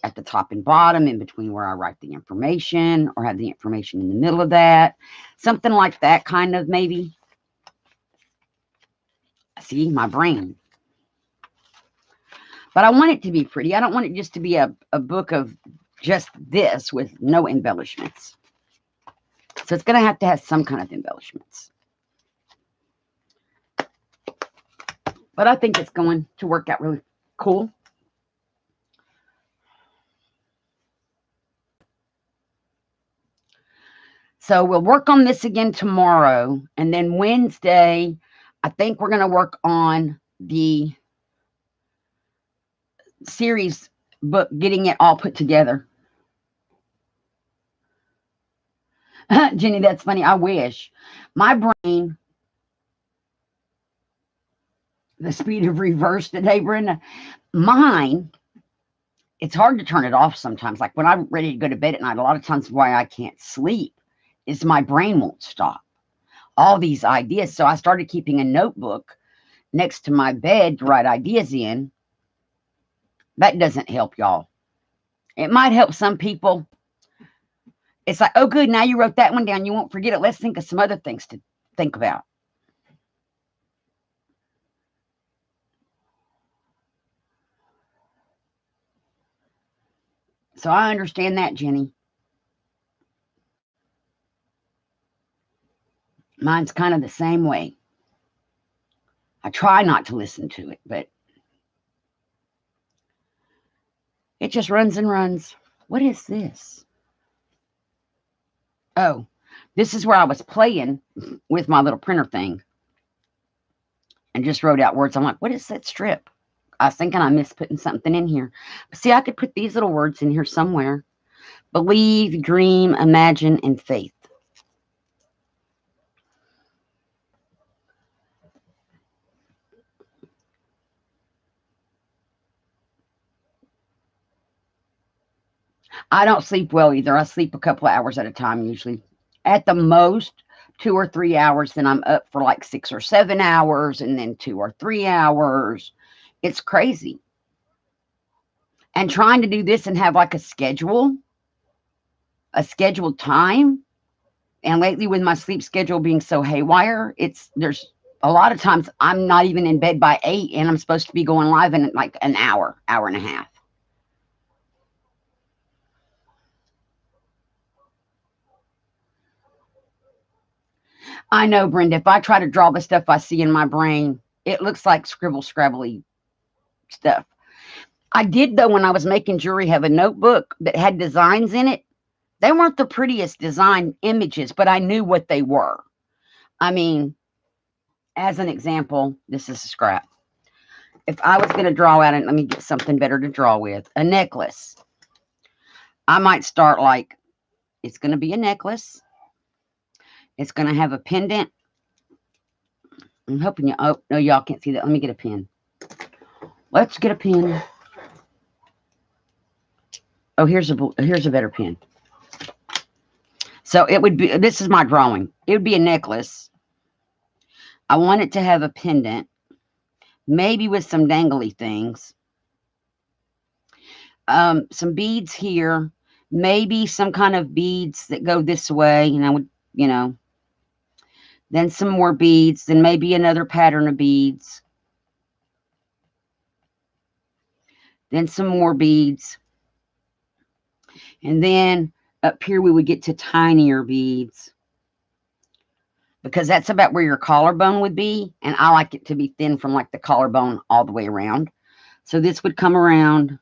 at the top and bottom in between where I write the information, or have the information in the middle of that. Something like that kind of, maybe. See, my brain. But I want it to be pretty. I don't want it just to be a book of just this with no embellishments. So it's going to have some kind of embellishments. But I think it's going to work out really cool. So we'll work on this again tomorrow. And then Wednesday, I think we're going to work on the series book, getting it all put together. Jenny, that's funny. I wish. My brain, the speed of reverse today, Brenda, mine, it's hard to turn it off sometimes. Like when I'm ready to go to bed at night, a lot of times why I can't sleep is my brain won't stop. All these ideas. So I started keeping a notebook next to my bed to write ideas in. That doesn't help, y'all. It might help some people. It's like, oh, good, now you wrote that one down. You won't forget it. Let's think of some other things to think about. So I understand that, Jenny. Mine's kind of the same way. I try not to listen to it, but it just runs and runs. What is this? Oh, this is where I was playing with my little printer thing. and just wrote out words. I'm like, what is that strip? I was thinking I missed putting something in here. But see, I could put these little words in here somewhere. Believe, dream, imagine, and faith. I don't sleep well either. I sleep a couple of hours at a time usually. At the most, 2 or 3 hours. Then I'm up for like 6 or 7 hours, and then 2 or 3 hours. It's crazy. And trying to do this and have like a scheduled time. And lately, with my sleep schedule being so haywire, there's a lot of times I'm not even in bed by 8, and I'm supposed to be going live in like an hour, hour and a half. I know, Brenda, if I try to draw the stuff I see in my brain, it looks like scribble scrabbly stuff. I did, though, when I was making jewelry, have a notebook that had designs in it. They weren't the prettiest design images, but I knew what they were. I mean, as an example, this is a scrap. If I was going to draw out, and let me get something better to draw with, a necklace, I might start like, it's going to be a necklace. It's going to have a pendant. I'm hoping oh, no, y'all can't see that. Let me get a pen. Let's get a pen. Oh, here's a better pen. So it would be, this is my drawing. It would be a necklace. I want it to have a pendant, maybe with some dangly things. Some beads here, maybe some kind of beads that go this way, and I would, then some more beads, then maybe another pattern of beads, then some more beads, and then up here we would get to tinier beads, because that's about where your collarbone would be, and I like it to be thin from like the collarbone all the way around. So this would come around.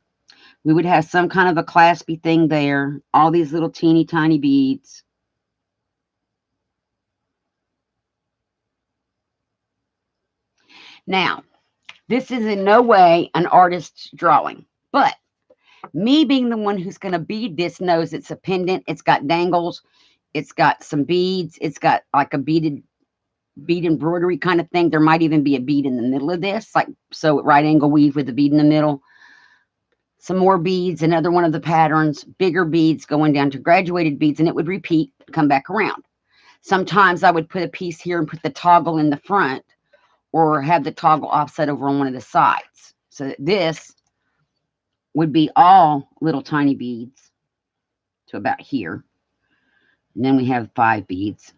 We would have some kind of a claspy thing there, all these little teeny tiny beads. Now, this is in no way an artist's drawing, but me being the one who's going to bead this knows it's a pendant. It's got dangles. It's got some beads. It's got like a bead embroidery kind of thing. There might even be a bead in the middle of this, like so right angle weave with a bead in the middle. Some more beads, another one of the patterns, bigger beads going down to graduated beads, and it would repeat, come back around. Sometimes I would put a piece here and put the toggle in the front, or have the toggle offset over on one of the sides. So that this would be all little tiny beads to about here. And then we have 5 beads.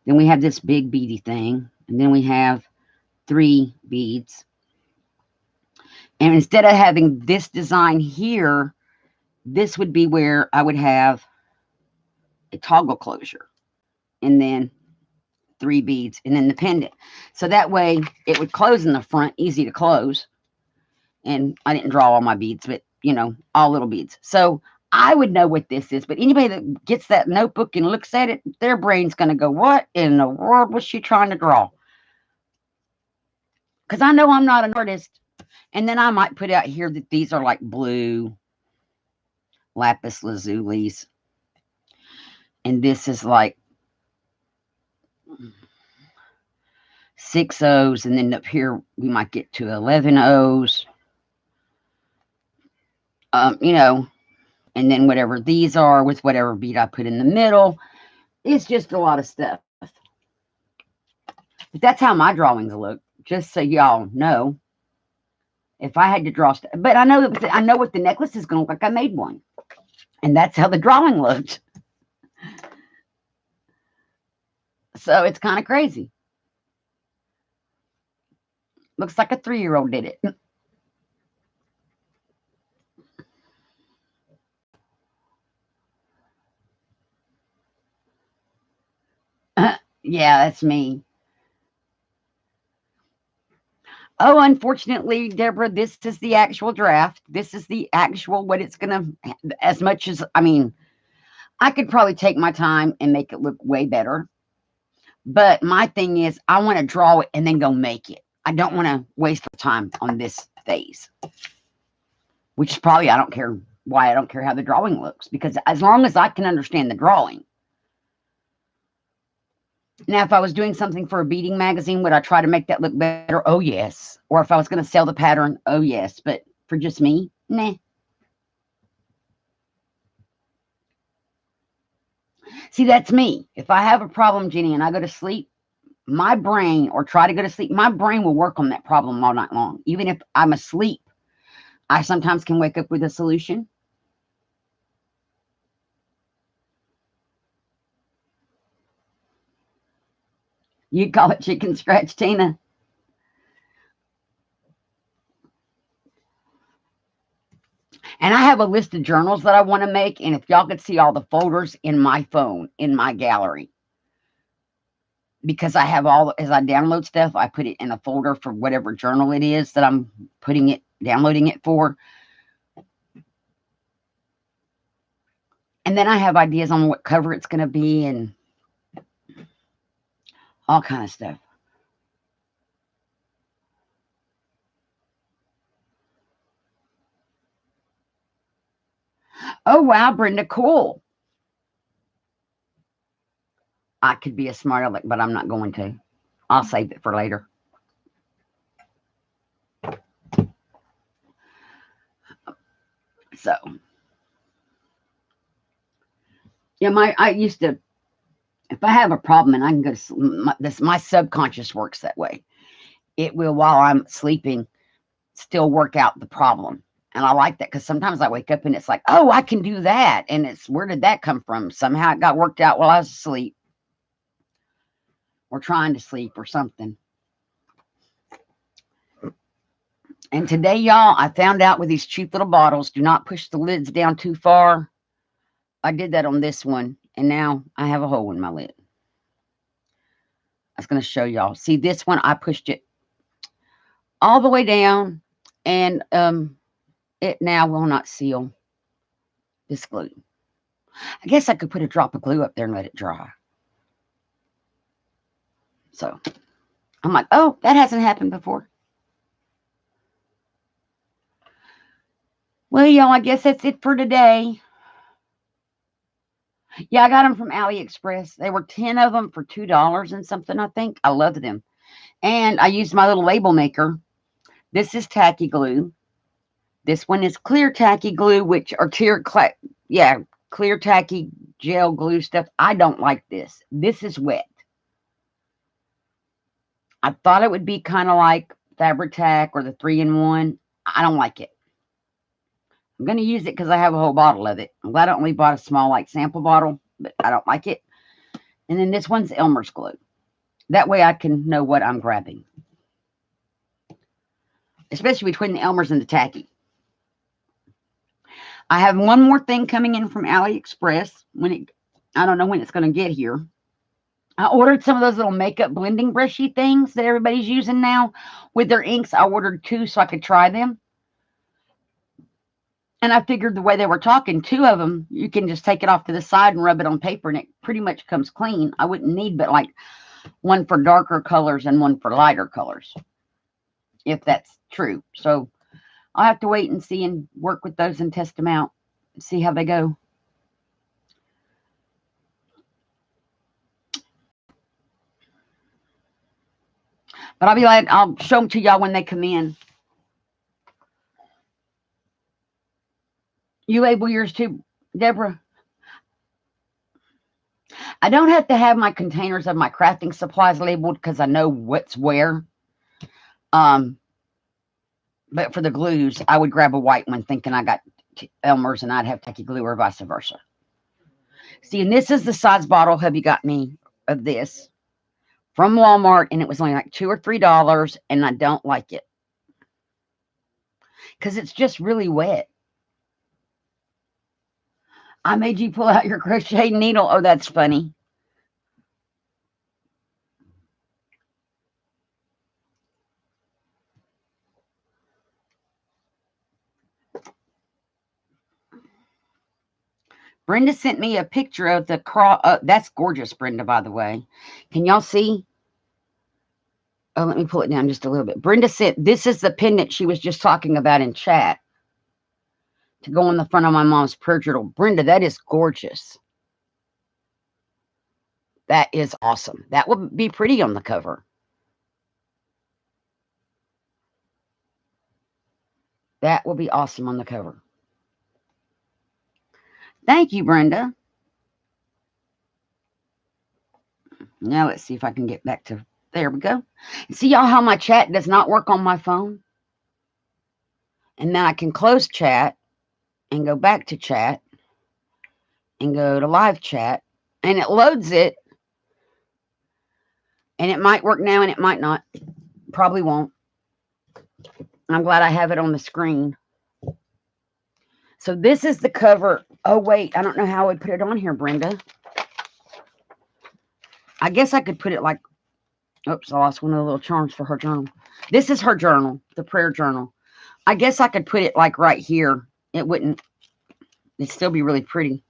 Then we have this big beady thing. And then we have 3 beads. And instead of having this design here, this would be where I would have a toggle closure. And then 3 beads, and then the pendant. So that way it would close in the front, easy to close. And I didn't draw all my beads, but all little beads. So I would know what this is, but anybody that gets that notebook and looks at it, their brain's going to go, what in the world was she trying to draw? Because I know I'm not an artist. And then I might put out here that these are like blue lapis lazulis. And this is like 6 O's, and then up here we might get to 11 O's. And then whatever these are with whatever bead I put in the middle. It's just a lot of stuff. But that's how my drawings look, just so y'all know. If I had to draw stuff, but I know what the necklace is going to look like. I made one, and that's how the drawing looked. So it's kind of crazy. Looks like a 3-year-old did it. Yeah, that's me. Oh, unfortunately, Deborah, this is the actual draft. This is the actual what it's going to, as much as, I could probably take my time and make it look way better. But my thing is, I want to draw it and then go make it. I don't want to waste time on this phase, which is probably, I don't care why I don't care how the drawing looks, because as long as I can understand the drawing. Now, if I was doing something for a beading magazine, would I try to make that look better? Oh, yes. Or if I was going to sell the pattern, oh, yes. But for just me, nah. See, that's me. If I have a problem, Jenny, and I go to sleep, my brain, or try to go to sleep, my brain will work on that problem all night long. Even if I'm asleep, I sometimes can wake up with a solution. You call it chicken scratch, Tina. And I have a list of journals that I want to make. And if y'all could see all the folders in my phone, in my gallery, because I have all, as I download stuff, I put it in a folder for whatever journal it is that I'm downloading it for. And then I have ideas on what cover it's going to be and all kind of stuff. Oh, wow, Brenda, cool. I could be a smart aleck, but I'm not going to. I'll save it for later. So, yeah, I used to, if I have a problem and I can go to my subconscious works that way. It will, while I'm sleeping, still work out the problem. And I like that because sometimes I wake up and it's like, oh, I can do that. And it's, where did that come from? Somehow it got worked out while I was asleep or trying to sleep or something. And today, y'all, I found out with these cheap little bottles, do not push the lids down too far. I did that on this one, and now I have a hole in my lid. I was going to show y'all. See, this one, I pushed it all the way down, and it now will not seal this glue. I guess I could put a drop of glue up there and let it dry. So I'm like, oh, that hasn't happened before. Well, y'all, I guess that's it for today. Yeah, I got them from AliExpress. They were 10 of them for $2 and something, I think. I love them. And I used my little label maker. This is tacky glue. This one is clear tacky glue, which are clear tacky gel glue stuff. I don't like this. This is wet. I thought it would be kind of like Fabri-Tac or the 3-in-1. I don't like it. I'm going to use it because I have a whole bottle of it. I'm glad I only bought a small, like, sample bottle, but I don't like it. And then this one's Elmer's glue. That way I can know what I'm grabbing. Especially between the Elmer's and the tacky. I have one more thing coming in from AliExpress. I don't know when it's going to get here. I ordered some of those little makeup blending brushy things that everybody's using now with their inks. I ordered 2 so I could try them. And I figured the way they were talking, 2 of them, you can just take it off to the side and rub it on paper and it pretty much comes clean. I wouldn't need but like one for darker colors and one for lighter colors, if that's true. So I'll have to wait and see and work with those and test them out and see how they go. But I'll show them to y'all when they come in. You label yours too, Deborah? I don't have to have my containers of my crafting supplies labeled because I know what's where. But for the glues, I would grab a white one thinking I got Elmer's and I'd have tacky glue or vice versa. See, and this is the size bottle hubby got me of this from Walmart, and it was only like $2 or $3, and I don't like it because it's just really wet. I made you pull out your crochet needle. Oh, that's funny. Brenda sent me a picture of the cross. That's gorgeous, Brenda, by the way. Can y'all see? Oh, let me pull it down just a little bit. Brenda sent, this is the pendant she was just talking about in chat to go on the front of my mom's prayer journal. Brenda, that is gorgeous. That is awesome. That would be pretty on the cover. That will be awesome on the cover. Thank you, Brenda. Now let's see if I can get back to, there we go. See y'all how my chat does not work on my phone? And then I can close chat and go back to chat and go to live chat and it loads it. And it might work now and it might not. Probably won't. I'm glad I have it on the screen. So this is the cover. Oh, wait. I don't know how I would put it on here, Brenda. I guess I could put it like, oops, I lost one of the little charms for her journal. This is her journal, the prayer journal. I guess I could put it like right here. It wouldn't, it'd still be really pretty.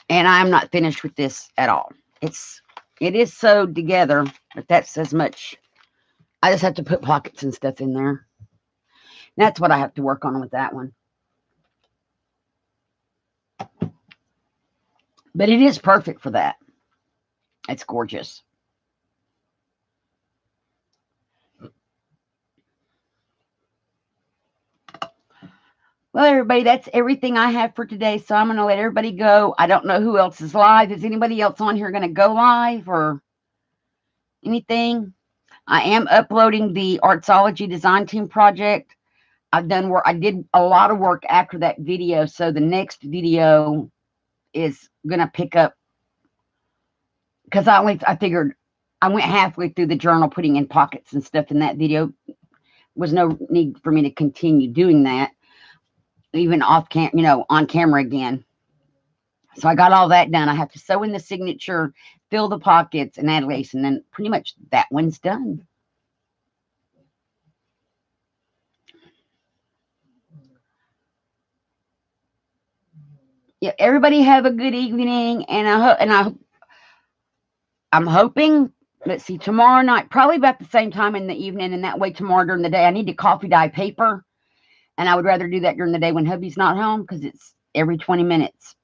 And I'm not finished with this at all. It is sewed together, but that's as much. I just have to put pockets and stuff in there. That's what I have to work on with that one. But it is perfect for that. It's gorgeous. Well, everybody, that's everything I have for today. So I'm going to let everybody go. I don't know who else is live. Is anybody else on here going to go live or anything? I am uploading the Artsology Design Team project. I've done work. I did a lot of work after that video. So the next video is going to pick up because I figured I went halfway through the journal putting in pockets and stuff in that video. Was no need for me to continue doing that. Even off cam, on camera again. So I got all that done. I have to sew in the signature, fill the pockets, and add lace, and then pretty much that one's done. Yeah, everybody have a good evening, and I'm hoping. Let's see, tomorrow night, probably about the same time in the evening, and that way tomorrow during the day, I need to coffee dye paper. And I would rather do that during the day when hubby's not home because it's every 20 minutes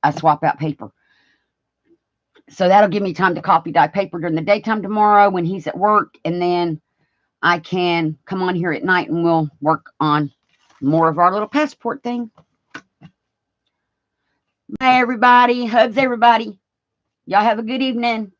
I swap out paper. So that'll give me time to coffee dye paper during the daytime tomorrow when he's at work. And then I can come on here at night and we'll work on more of our little passport thing. Bye, everybody. Hugs, everybody. Y'all have a good evening.